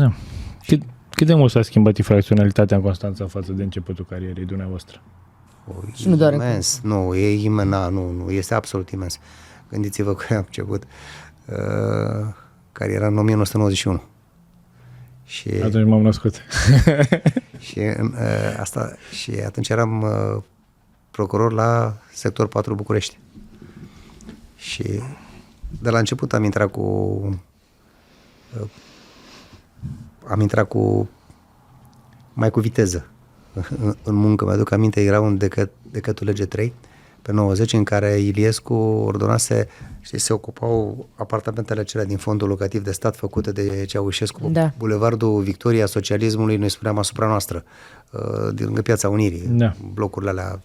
Da. Cât de mult s-a schimbat infracționalitatea în Constanța față de începutul carierei dumneavoastră? Și nu doar imens. Nu, e imens, nu, este absolut imens. Gândiți-vă că am început cariera în 1991. Și Atunci m-am născut. și atunci eram procuror la sector 4 București. Și de la început am intrat mai cu viteză în muncă. Mi-aduc aminte, era un decretul lege 3 pe 90 în care Iliescu ordonase, se ocupau apartamentele acelea din fondul locativ de stat făcute de Ceaușescu, Da. Bulevardul Victoriei Socialismului, noi spuneam asupra noastră, din lângă Piața Unirii, Da. blocurile alea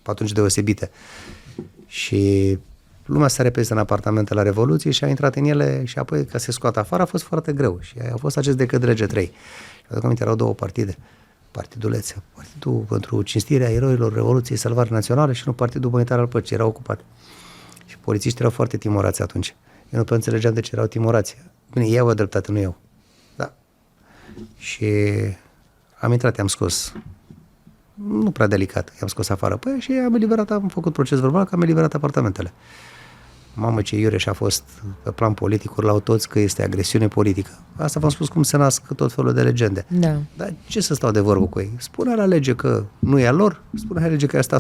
atunci deosebite. Și lumea s-a repezit în apartamente la Revoluție și a intrat în ele și apoi ca să se scoată afară a fost foarte greu. Și a fost acest decret de lege 3. Și aduc aminte, erau două partide. Partidulețe. Partidul pentru cinstirea eroilor Revoluției, Salvare Națională și nu Partidul Umanitar al Păcii. Erau ocupate. Și polițiștii erau foarte timorați atunci. Eu nu prea înțelegeam de ce erau timorați. Bine, ei au dreptate, nu eu. Da. Și am intrat, i-am scos. Nu prea delicat, i-am scos afară. Păi și am eliberat, am făcut proces verbal, că am eliberat apartamentele. Mamă, ce iureș a fost pe plan politic, urlau toți că este agresiune politică. Asta v-am spus cum se nasc tot felul de legende. Da. Dar ce să stau de vorbă cu ei? Spune la lege că nu e a lor, spune la lege că e a statului.